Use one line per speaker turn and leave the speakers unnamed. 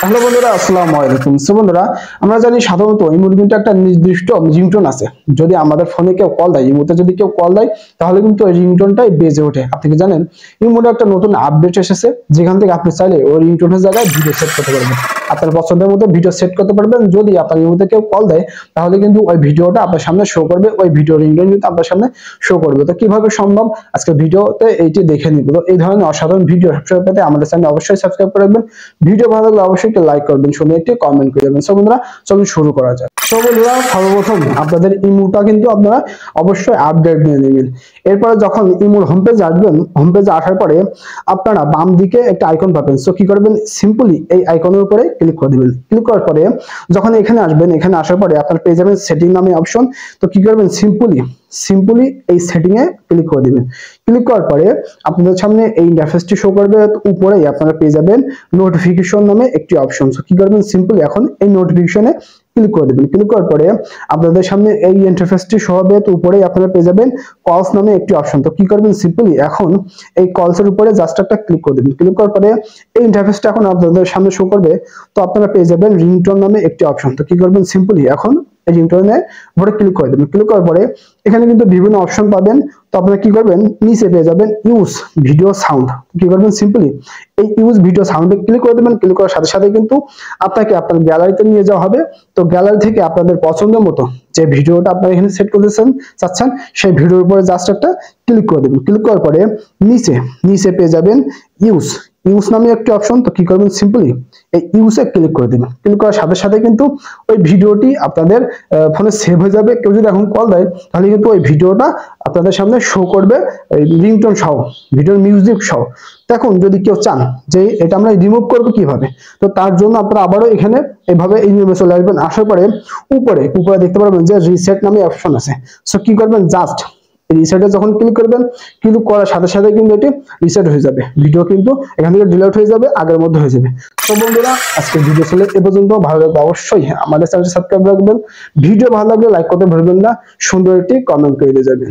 Hello বন্ধুরা, আসসালামু আলাইকুম। সো বন্ধুরা, আমরা জানি সাধারণত এই মুহূর্তে কিন্তু একটা নির্দিষ্ট রিংটোন আছে। যদি আমাদের ফোনে কেউ কল দেয়, এই মুহূর্তে যদি কেউ কল দেয়, তাহলে কিন্তু ওই রিংটোনটাই বেজে ওঠে। আপনি কি জানেন এই মুহূর্তে একটা নতুন আপডেট এসেছে, যেখান থেকে আপনি চাইলে ওই রিংটোনের জায়গায় ভিডিও সেট করতে পারবেন। আপনার পছন্দের মতো ভিডিও সেট করতে পারবেন। যদি আপনার এই মুহূর্তে কেউ কল দেয়, তাহলে কিন্তু ওই ভিডিওটা আপনার সামনে শো করবে, ওই ভিডিও রিংটোন কিন্তু আপনার সামনে শো করবে। তো কিভাবে সম্ভব, আজকে ভিডিওতে এইটি দেখে নিব। তো এই ধরনের অসাধারণ ভিডিও সবসময় পেতে আমাদের চ্যানেল অবশ্যই সাবস্ক্রাইব করে রাখবেন। ভিডিও ভালো লাগলে অবশ্যই একটা লাইক করবেন, শুনে একটি কমেন্ট করে দেবেন। সো বন্ধুরা, চলুন শুরু করা যাক। তো বন্ধুরা, সর্বপ্রথম আপনাদের ইমোটা কিন্তু আপনারা অবশ্যই আপডেট নিয়ে নেবেন। এরপরে যখন ইমোর হোম পেজে আসবেন, হোম পেজে আসার পরে আপনারা বাম দিকে একটা আইকন পাবেন। সো কি করবেন, সিম্পলি এই আইকনের উপরে ক্লিক করে দিবেন। ক্লিক করার পরে যখন এখানে আসবেন, এখানে আসার পরে আপনার পেয়ে যাবেন সেটিং নামে অপশন। তো কি করবেন, সিম্পলি এই সেটিং এ ক্লিক করে দিবেন। ক্লিক করার পরে আপনাদের সামনে এই ইন্টারফেসটি শো করবে। উপরেই আপনারা পেয়ে যাবেন নোটিফিকেশন নামে একটি অপশন। সো কি করবেন, সিম্পলি এখন এই নোটিফিকেশনে ক্লিক করে দেবেন। ক্লিক করার পরে আপনাদের সামনে এই ইন্টারফেসটি শো হবে। তো উপরেই আপনারা পেয়ে যাবেন কলস নামে একটি অপশন। তো কি করবেন, সিম্পলি এখন এই কলস এর উপরে জাস্ট একটা ক্লিক করে দেবেন। ক্লিক করার পরে এই ইন্টারফেসটা এখন আপনাদের সামনে শো করবে। তো আপনারা পেয়ে যাবেন রিংটোন নামে একটি অপশন। তো কি করবেন, সিম্পলি এখন এই রিংটোনের উপরে ক্লিক করে দেবেন। ক্লিক করার পরে এখানে কিন্তু বিভিন্ন অপশন পাবেন। তো আপনারা কি করবেন, নিচে পেয়ে যাবেন ইউজ ভিডিও সাউন্ড। কি করবেন, সিম্পলি এই ইউজ ভিডিও সাউন্ডে ক্লিক করে দেবেন। ক্লিক করার সাথে সাথে কিন্তু আপনাকে আপনার গ্যালারিতে নিয়ে যাওয়া হবে। তো গ্যালারি থেকে আপনাদের পছন্দের মতো যে ভিডিওটা আপনারা এখানে সেট করতে চাচ্ছেন, সেই ভিডিওর উপরে জাস্ট একটা ক্লিক করে দেবেন। ক্লিক করার পরে নিচে পেয়ে যাবেন ইউজ নামে একটি অপশন। তো কি করবেন, সিম্পলি এই ইউজে ক্লিক করে দিবেন। ক্লিক করার সাথে সাথে কিন্তু ওই ভিডিওটি আপনাদের ফোনে সেভ হয়ে যাবে। কেউ যদি এখন কল দেয়, তাহলে কিন্তু ওই ভিডিওটা আপনাদের সামনে শো করবে, রিংটোন সহ, ভিডিওর মিউজিক সহ। দেখুন, যদি কেউ চান যে এটা আমরা রিমুভ করবো কিভাবে, তো তার জন্য আপনারা আবারও এখানে এভাবে এই নিয়মে চলে আসবেন। আসার পরে উপরে দেখতে পারবেন যে রিসেট নামে অপশন আছে। সো কি করবেন, জাস্ট রিসেটে যখন ক্লিক করবেন, ক্লিক করার সাথে সাথে কিন্তু এটি রিসেট হয়ে যাবে। ভিডিও কিন্তু এখান থেকে ডিলিট হয়ে যাবে, আগের মধ্যে হয়ে যাবে। তো বন্ধুরা, আজকে ভিডিও চলে এ পর্যন্ত। ভালো লাগলে অবশ্যই আমাদের চ্যানেলটি সাবস্ক্রাইব রাখবেন। ভিডিও ভালো লাগলে লাইক করতে ভুলবেন না, সুন্দর একটি কমেন্ট করে দিয়ে যাবেন।